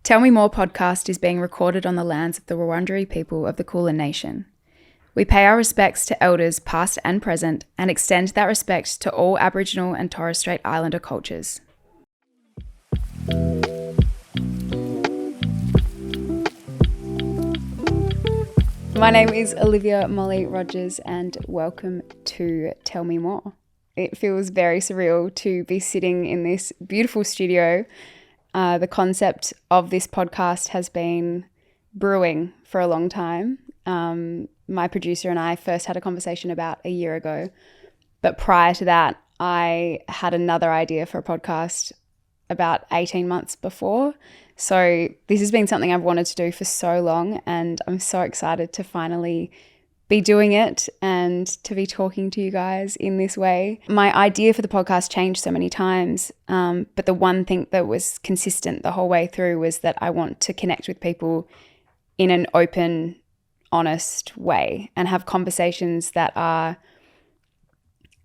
Tell Me More podcast is being recorded on the lands of the Wurundjeri people of the Kulin Nation. We pay our respects to elders past and present and extend that respect to all Aboriginal and Torres Strait Islander cultures. My name is Olivia Molly Rogers and welcome to Tell Me More. It feels very surreal to be sitting in this beautiful studio. The concept of this podcast has been brewing for a long time. My producer and I first had a conversation about a year ago, but prior to that, I had another idea for a podcast about 18 months before. So this has been something I've wanted to do for so long, and I'm so excited to finally be doing it and to be talking to you guys in this way. My idea for the podcast changed so many times, but the one thing that was consistent the whole way through was that I want to connect with people in an open, honest way and have conversations that are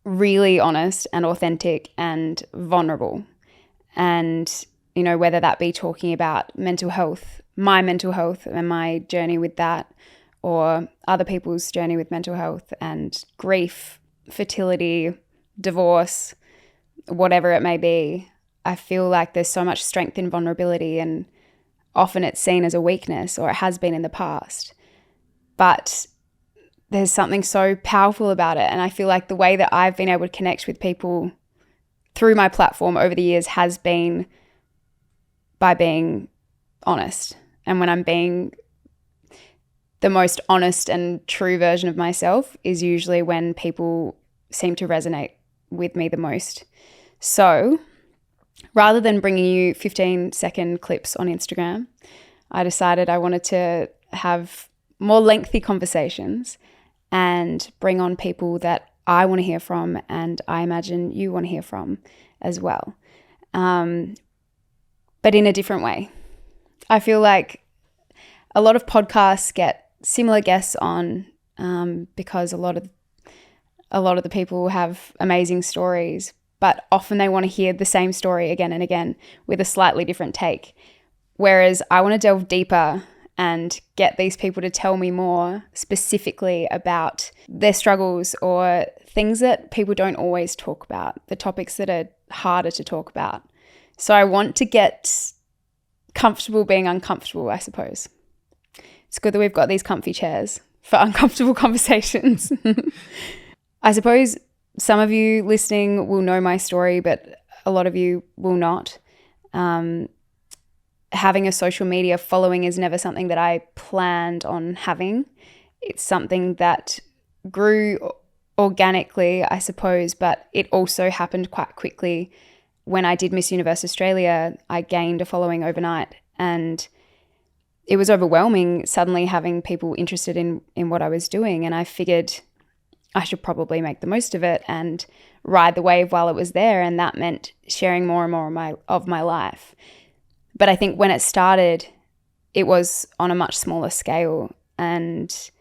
really honest and authentic and vulnerable. And, you know, whether that be talking about mental health, my mental health and my journey with that, or other people's journey with mental health and grief, fertility, divorce, whatever it may be. I feel like there's so much strength in vulnerability, and often it's seen as a weakness, or it has been in the past. But there's something so powerful about it. And I feel like the way that I've been able to connect with people through my platform over the years has been by being honest. And when I'm being the most honest and true version of myself is usually when people seem to resonate with me the most. So rather than bringing you 15-second clips on Instagram, I decided I wanted to have more lengthy conversations and bring on people that I want to hear from, and I imagine you want to hear from as well. But in a different way. I feel like a lot of podcasts get similar guests on because a lot of the people have amazing stories, but often they want to hear the same story again and again with a slightly different take. Whereas I want to delve deeper and get these people to tell me more specifically about their struggles or things that people don't always talk about, the topics that are harder to talk about. So I want to get comfortable being uncomfortable, I suppose. It's good that we've got these comfy chairs for uncomfortable conversations. I suppose some of you listening will know my story, but a lot of you will not. Having a social media following is never something that I planned on having. It's something that grew organically, I suppose, but it also happened quite quickly. When I did Miss Universe Australia, I gained a following overnight, and it was overwhelming suddenly having people interested in what I was doing. And I figured I should probably make the most of it and ride the wave while it was there. And that meant sharing more and more of my life. But I think when it started, it was on a much smaller scale, and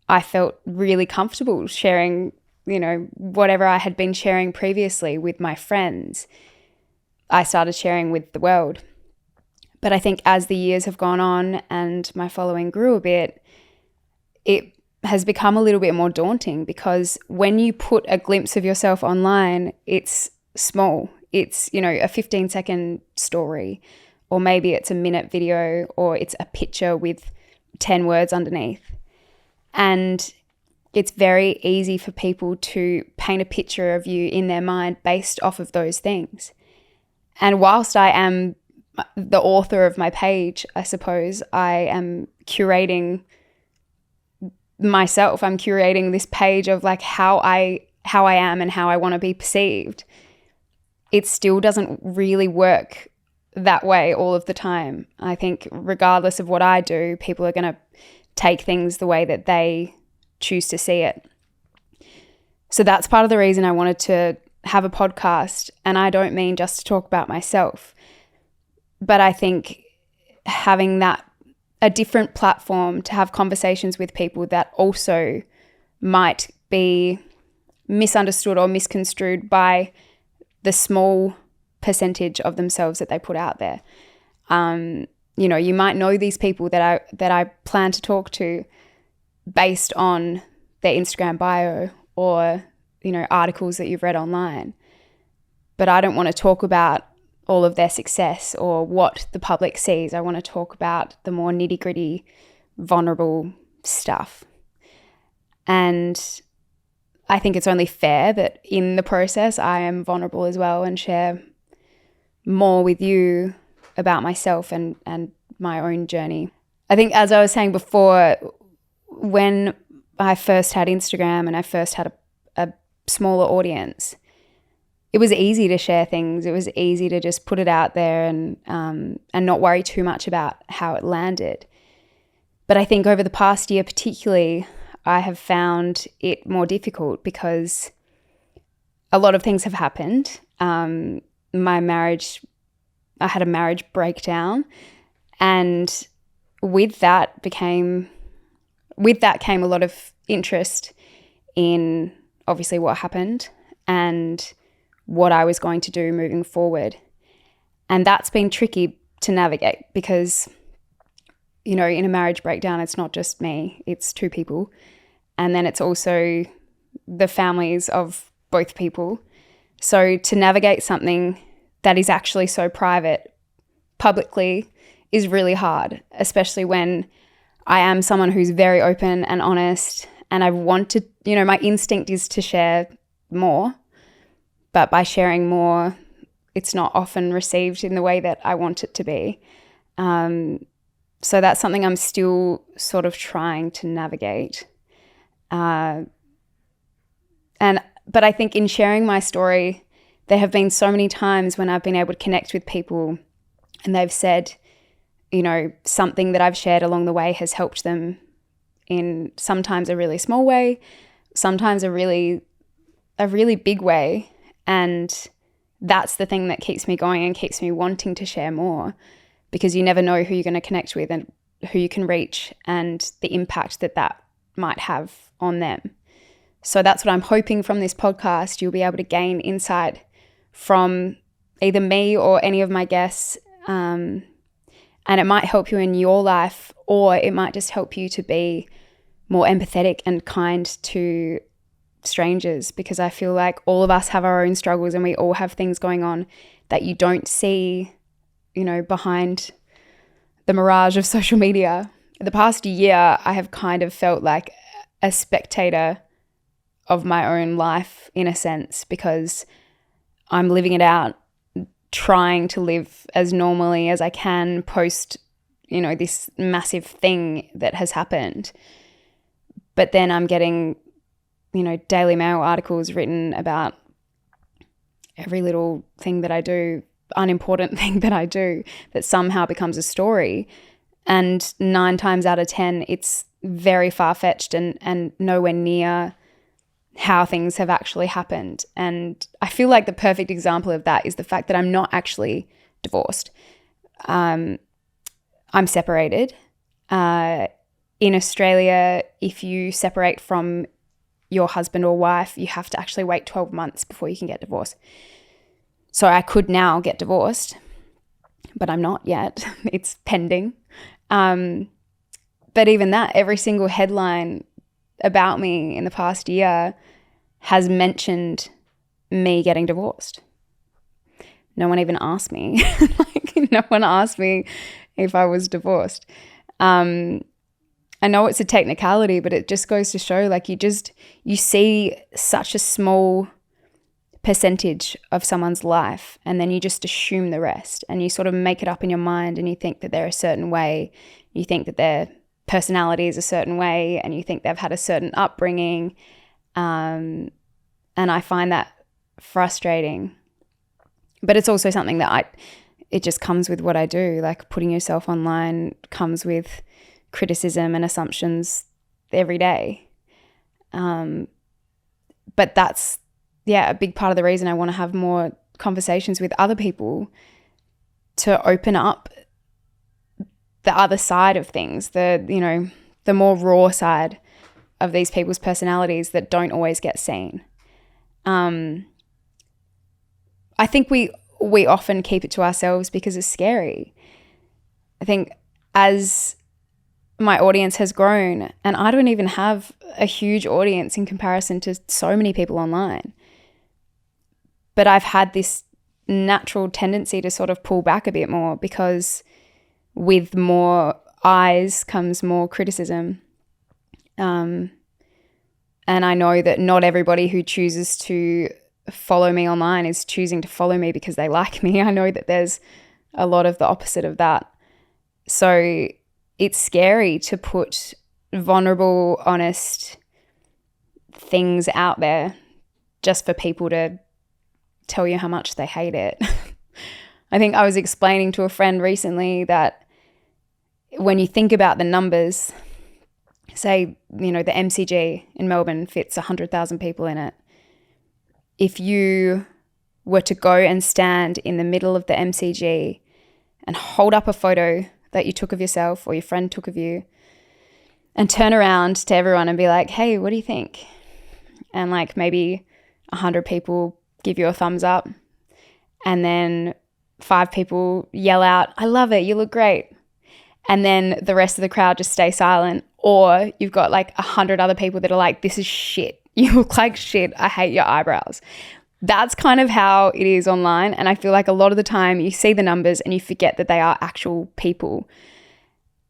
I felt really comfortable sharing, you know, whatever I had been sharing previously with my friends. I started sharing with the world. But I think as the years have gone on and my following grew a bit, it has become a little bit more daunting, because when you put a glimpse of yourself online, it's small. It's, you know, a 15-second story, or maybe it's a minute video, or it's a picture with 10 words underneath. And it's very easy for people to paint a picture of you in their mind based off of those things. And whilst I am the author of my page, I suppose, I am curating myself. I'm curating this page of like how I am and how I want to be perceived. It still doesn't really work that way all of the time. I think regardless of what I do, people are going to take things the way that they choose to see it. So that's part of the reason I wanted to have a podcast. And I don't mean just to talk about myself, but I think having a different platform to have conversations with people that also might be misunderstood or misconstrued by the small percentage of themselves that they put out there. you know, you might know these people that I plan to talk to based on their Instagram bio or, you know, articles that you've read online. But I don't want to talk about all of their success or what the public sees. I want to talk about the more nitty-gritty, vulnerable stuff. And I think it's only fair that in the process I am vulnerable as well and share more with you about myself and my own journey. I think, as I was saying before, when I first had Instagram and I first had a smaller audience, it was easy to share things. It was easy to just put it out there and not worry too much about how it landed. But I think over the past year particularly, I have found it more difficult because a lot of things have happened. My marriage, I had a marriage breakdown, and with that came a lot of interest in obviously what happened and what I was going to do moving forward. And that's been tricky to navigate because, you know, in a marriage breakdown, it's not just me, it's two people. And then it's also the families of both people. So to navigate something that is actually so private publicly is really hard, especially when I am someone who's very open and honest, and I want to, you know, my instinct is to share more, but by sharing more, it's not often received in the way that I want it to be. So that's something I'm still sort of trying to navigate. But I think in sharing my story, there have been so many times when I've been able to connect with people and they've said, you know, something that I've shared along the way has helped them in sometimes a really small way, sometimes a really big way. And that's the thing that keeps me going and keeps me wanting to share more, because you never know who you're going to connect with and who you can reach and the impact that might have on them. So that's what I'm hoping from this podcast. You'll be able to gain insight from either me or any of my guests, and it might help you in your life, or it might just help you to be more empathetic and kind to strangers, because I feel like all of us have our own struggles and we all have things going on that you don't see, you know, behind the mirage of social media. The past year, I have kind of felt like a spectator of my own life in a sense, because I'm living it out, trying to live as normally as I can post, you know, this massive thing that has happened. But then I'm getting, you know, Daily Mail articles written about every little thing that I do, unimportant thing that I do, that somehow becomes a story. And 9 times out of 10, it's very far-fetched and nowhere near how things have actually happened. And I feel like the perfect example of that is the fact that I'm not actually divorced. I'm separated. In Australia, if you separate from your husband or wife, you have to actually wait 12 months before you can get divorced. So I could now get divorced, but I'm not yet. It's pending. But even that, every single headline about me in the past year has mentioned me getting divorced. No one even asked me. No one asked me if I was divorced. I know it's a technicality, but it just goes to show, like, you see such a small percentage of someone's life, and then you just assume the rest, and you sort of make it up in your mind, and you think that they're a certain way, you think that their personality is a certain way, and you think they've had a certain upbringing, and I find that frustrating. But it's also something that it just comes with what I do. Like, putting yourself online comes with criticism and assumptions every day. But that's, a big part of the reason I want to have more conversations with other people, to open up the other side of things, the more raw side of these people's personalities that don't always get seen. I think we often keep it to ourselves because it's scary. I think as my audience has grown, and I don't even have a huge audience in comparison to so many people online, but I've had this natural tendency to sort of pull back a bit more, because with more eyes comes more criticism. And I know that not everybody who chooses to follow me online is choosing to follow me because they like me. I know that there's a lot of the opposite of that. So it's scary to put vulnerable, honest things out there just for people to tell you how much they hate it. I think I was explaining to a friend recently that when you think about the numbers, say, the MCG in Melbourne fits 100,000 people in it. If you were to go and stand in the middle of the MCG and hold up a photo that you took of yourself or your friend took of you, and turn around to everyone and be like, hey, what do you think? And like maybe 100 people give you a thumbs up, and then 5 people yell out, I love it, you look great. And then the rest of the crowd just stay silent. Or you've got like 100 other people that are like, this is shit. You look like shit. I hate your eyebrows. That's kind of how it is online. And I feel like a lot of the time you see the numbers and you forget that they are actual people.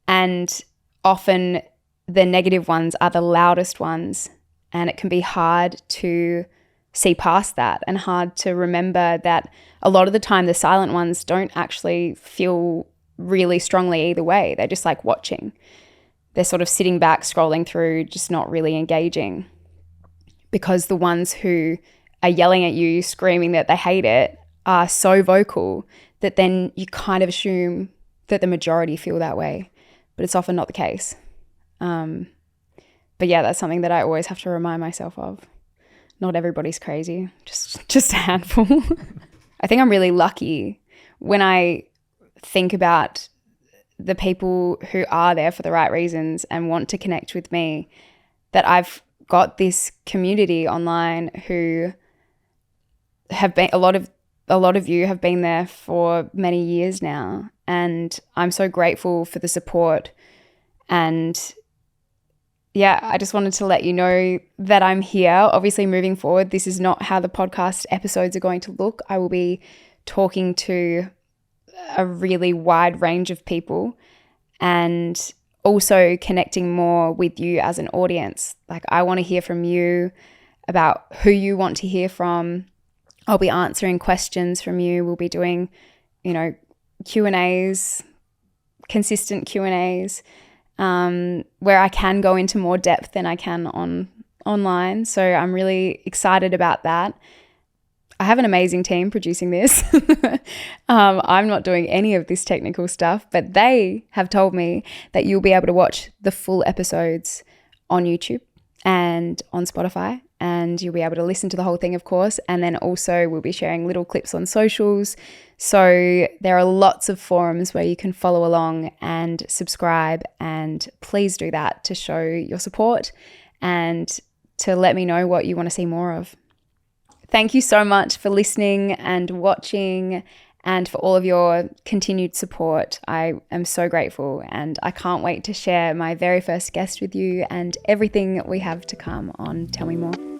And often the negative ones are the loudest ones. And it can be hard to see past that, and hard to remember that a lot of the time the silent ones don't actually feel really strongly either way. They're just like watching. They're sort of sitting back, scrolling through, just not really engaging. Because the ones who are yelling at you, screaming that they hate it, are so vocal that then you kind of assume that the majority feel that way. But it's often not the case. But yeah, that's something that I always have to remind myself of. Not everybody's crazy, just a handful. I think I'm really lucky when I think about the people who are there for the right reasons and want to connect with me, that I've got this community online who have been, a lot of you have been there for many years now, and I'm so grateful for the support. And yeah, I just wanted to let you know that I'm here. Obviously, moving forward, this is not how the podcast episodes are going to look. I will be talking to a really wide range of people, and also connecting more with you as an audience. Like, I want to hear from you about who you want to hear from. I'll be answering questions from you. We'll be doing, Q&As, consistent Q&As, where I can go into more depth than I can online. So I'm really excited about that. I have an amazing team producing this. I'm not doing any of this technical stuff, but they have told me that you'll be able to watch the full episodes on YouTube and on Spotify, and you'll be able to listen to the whole thing, of course. And then also we'll be sharing little clips on socials. So there are lots of forums where you can follow along and subscribe, and please do that to show your support and to let me know what you want to see more of. Thank you so much for listening and watching, and for all of your continued support. I am so grateful, and I can't wait to share my very first guest with you and everything we have to come on Tell Me More.